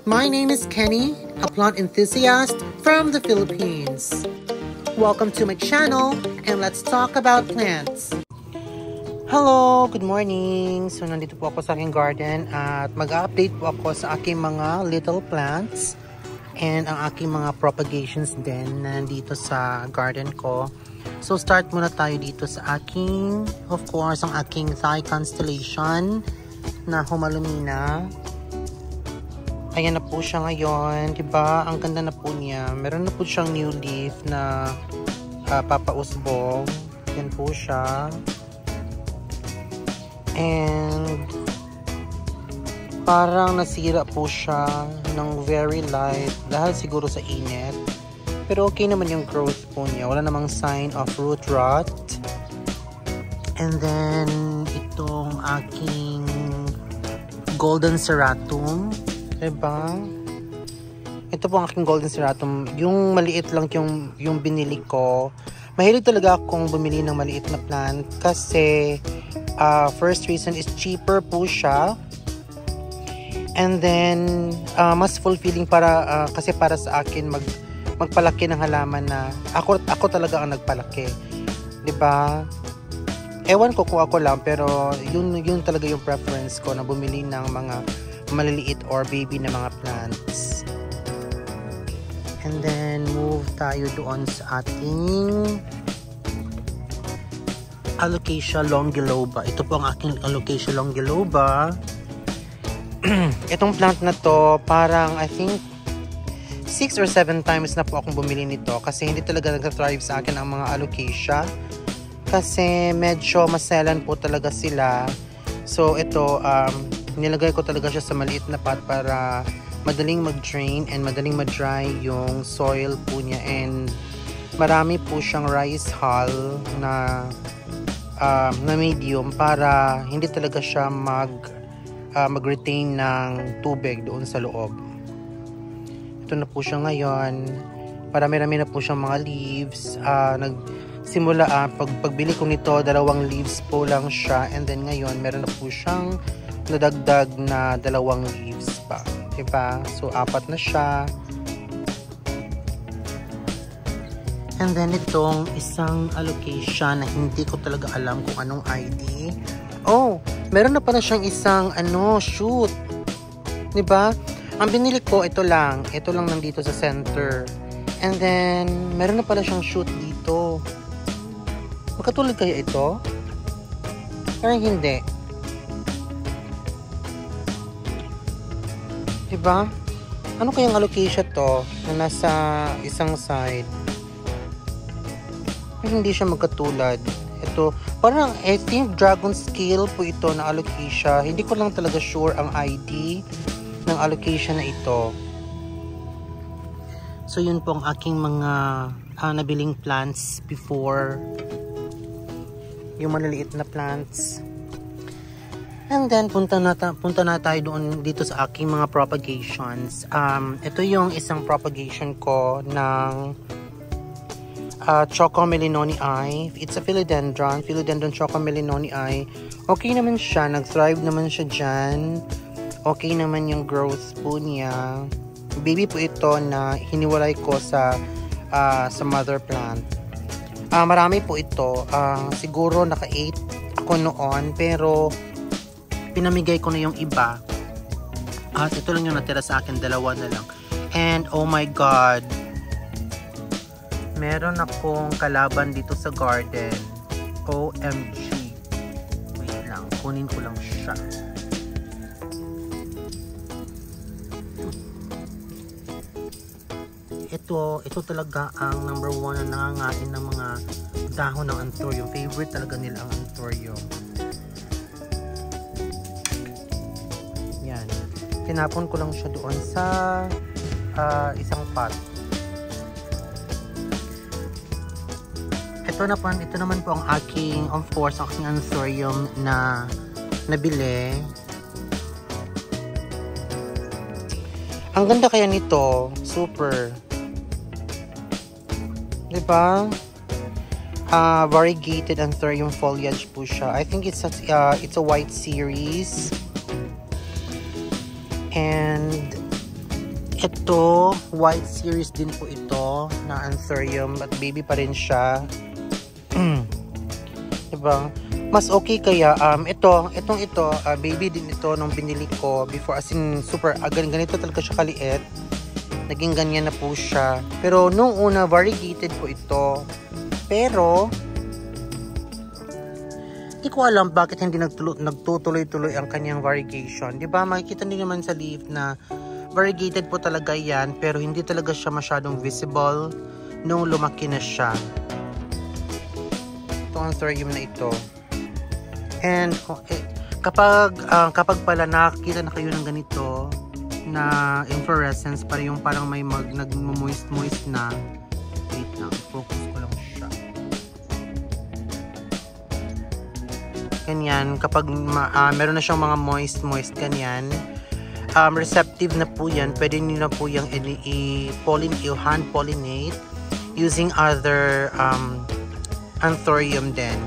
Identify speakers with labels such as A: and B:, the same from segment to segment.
A: My name is Kenny, a plant enthusiast from the Philippines. Welcome to my channel and let's talk about plants. Hello, good morning. So nandito po ako sa aking garden at mag-update po ako sa aking mga little plants and ang aking mga propagations din nandito sa garden ko. So start muna tayo dito sa aking, of course, ang aking Thai constellation na Humalumina. Ayan na po siya ngayon, diba? Ang ganda na po niya. Meron na po siyang new leaf na papausbong. Yan po siya. And parang nasira po siya ng very light dahil siguro sa init. Pero okay naman yung growth po niya. Wala namang sign of root rot. And then itong aking golden serratum. Diba? Ito po ang aking golden serratum. Yung maliit lang yung binili ko. Mahilig talaga akong bumili ng maliit na plant kasi first reason is cheaper po siya. And then mas fulfilling para kasi para sa akin magpalaki ng halaman na ako talaga ang nagpalaki. 'Di ba? Ewan ko kung ako lang pero yun talaga yung preference ko na bumili ng mga maliliit or baby na mga plants. And then move tayo doon sa ating Alocasia longiloba. Ito po ang aking Alocasia longiloba. Itong plant na to parang I think 6 or 7 times na po akong bumili nito kasi hindi talaga nag-thrive sa akin ang mga Alocasia kasi medyo maselan po talaga sila. So ito nilagay ko talaga siya sa maliit na pot para madaling mag-drain and madaling mag-dry yung soil po niya, and marami po siyang rice hull na medium para hindi talaga siya mag-retain ng tubig doon sa loob. Ito na po siya ngayon. Marami-rami na po siyang mga leaves. Nagsimula pagbili ko nito, 2 leaves po lang siya, and then ngayon meron na po siyang nadagdag na 2 leaves pa, diba? So 4 na siya. And then itong isang Alocasia na hindi ko talaga alam kung anong ID. Oh, meron na pala siyang isang shoot, diba? Ang binili ko ito lang nandito sa center, and then meron na pala siyang shoot dito. Magkatulad kaya ito? Parang hindi. Diba? Ano kayang Alocasia to na nasa isang side? Hindi siya magkatulad. Ito, parang I think dragon scale po ito na Alocasia. Hindi ko lang talaga sure ang ID ng Alocasia na ito. So yun po ang aking mga nabiling plants before. Yung maliliit na plants. And then, punta na tayo doon dito sa aking mga propagations. Ito yung isang propagation ko ng Choco Melinonii. It's a philodendron Choco Melinonii. Okay naman siya, nag-thrive naman siya dyan. Okay naman yung growth po niya. Baby po ito na hiniwalay ko sa mother plant. Marami po ito. Siguro naka-8 ako noon, pero pinamigay ko na yung iba. At ito lang yung natira sa akin, 2 na lang. And oh my god, meron akong kalaban dito sa garden. OMG. Wait lang, kunin ko lang siya. Ito talaga ang number 1 na nangangain ng mga dahon ng anthurium. Favorite talaga nila ang anthurium. Tinapon ko lang siya doon sa isang pot. Ito naman po ang aking, of course, aking anthurium na nabili. Ang ganda kaya nito, super. 'Di ba? Variegated anthurium foliage po siya. I think it's a white series. And Ito, white series din po ito na Anthurium at baby pa rin siya. Diba? Mas okay kaya ito baby din ito nung binili ko before, as in super ganito talaga siya kaliit. Naging ganyan na po siya. Pero nung una variegated po ito. Pero hindi ko alam bakit hindi nagtutuloy-tuloy ang kanyang variegation. Diba? Makikita niyo naman sa leaf na variegated po talaga yan, pero hindi talaga siya masyadong visible nung lumaki na siya. Ito ang Anthurium na ito. And kapag pala nakakita na kayo ng ganito na inflorescence, parang may nag-moist na. Wait lang, focus ko lang siya. Ganyan, kapag meron na siyang mga moist ganyan, receptive na po yan. Pwede nyo na po yung hand pollinate using other Anthurium din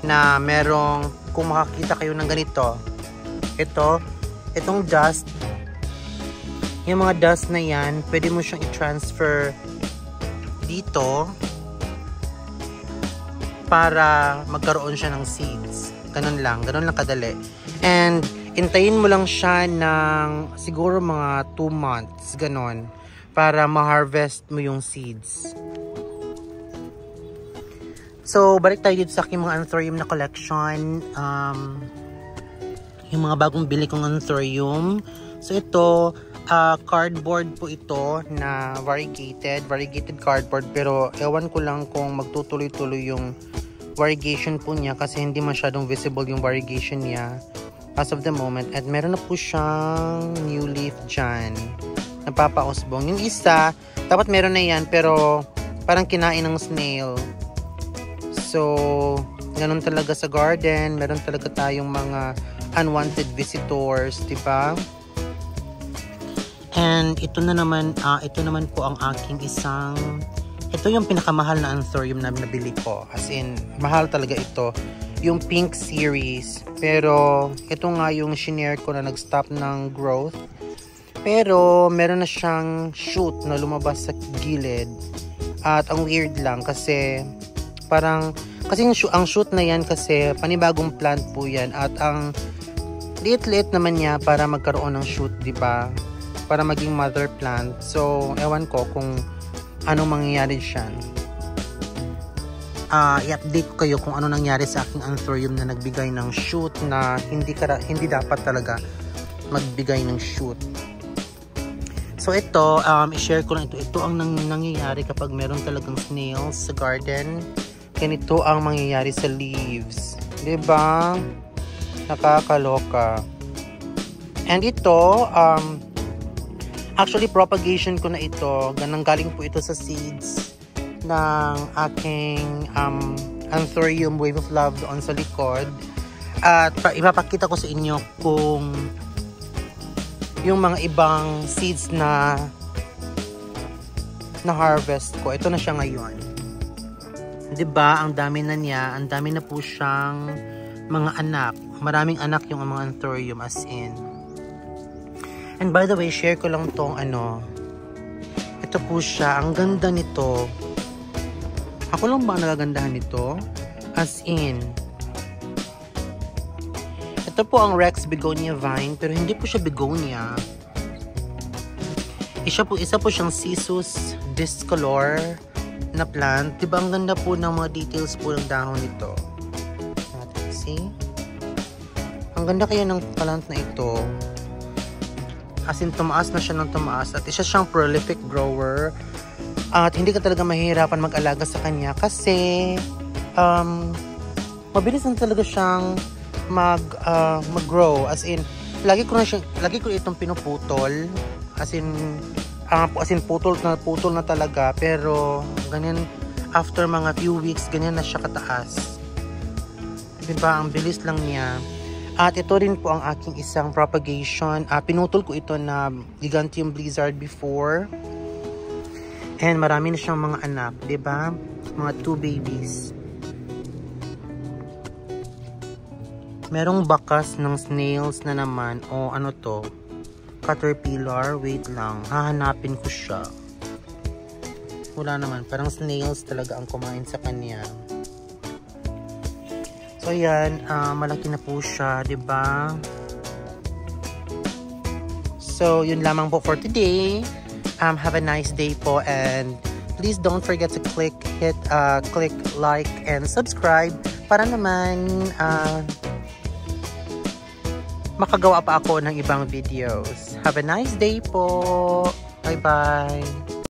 A: na merong, kung makakita kayo ng ganito, itong dust, yung mga dust na yan, pwede mo siyang i-transfer dito para magkaroon siya ng seeds. Ganun lang kadali. And intayin mo lang siya ng siguro mga 2 months, ganun, para ma-harvest mo yung seeds. So, balik tayo dito sa aking mga Anthurium na collection. Yung mga bagong bili kong Anthurium. So, ito, cardboard po ito na variegated cardboard. Pero, ewan ko lang kung magtutuloy-tuloy yung variegation po niya kasi hindi masyadong visible yung variegation niya as of the moment. At meron na po siyang new leaf dyan. Napapausbong. Yung isa, dapat meron na yan pero parang kinain ng snail. So, ganun talaga sa garden. Meron talaga tayong mga unwanted visitors, diba? And ito naman po ang aking ito yung pinakamahal na Anthurium na nabili ko. As in, mahal talaga ito. Yung pink series. Pero, ito nga yung shinare ko na nag-stop ng growth. Pero, meron na siyang shoot na lumabas sa gilid. At ang weird lang kasi ang shoot na yan kasi panibagong plant po yan. At ang liit-liit naman niya para magkaroon ng shoot, diba? Para maging mother plant. So, ewan ko kung anong mangyayari siya. I-update ko kayo kung ano nangyari sa aking Anthurium na nagbigay ng shoot na hindi dapat talaga magbigay ng shoot. So ito, i-share ko lang ito. Ito ang nangyayari kapag meron talagang snails sa garden. Ganito ang mangyayari sa leaves. Diba? Nakakaloka. And ito, actually propagation ko na ito. Galing po ito sa seeds ng aking Anthurium Wave of Love doon sa likod. At ipapakita ko sa inyo kung yung mga ibang seeds na harvest ko. Ito na siya ngayon. 'Di ba? Ang dami na niya. Ang dami na po siyang mga anak. Maraming anak yung mga Anthurium as in. And by the way, share ko lang tong ito po siya. Ang ganda nito. Ako lang ba nagagandahan nito? As in, ito po ang Rex Begonia Vine, pero hindi po siya begonia. Isa po siyang Cissus discolor na plant. Diba ang ganda po ng mga details po ng dahon nito. Natin see? Ang ganda kaya ng plant na ito. As in, tumaas na siya ng tumaas. At isa siyang prolific grower. At hindi ka talaga mahihirapan mag-alaga sa kanya kasi mabilis na talaga siyang mag-grow. As in, lagi ko itong pinuputol. As in putol na talaga. Pero ganyan, after mga few weeks, ganyan na siya kataas. Diba? Ang bilis lang niya. At ito rin po ang aking isang propagation. Pinutol ko ito na Gigantium Blizzard before. And marami na siyang mga anak, 'di ba? Mga 2 babies. Merong bakas ng snails na naman o ano to? caterpillar. Wait lang, hahanapin ko siya. Wala naman, parang snails talaga ang kumain sa kanya. So ayan, malaki na po siya, 'di ba? So yun lamang po for today. Have a nice day po, and please don't forget to click like and subscribe para naman makagawa pa ako ng ibang videos. Have a nice day po. Bye bye.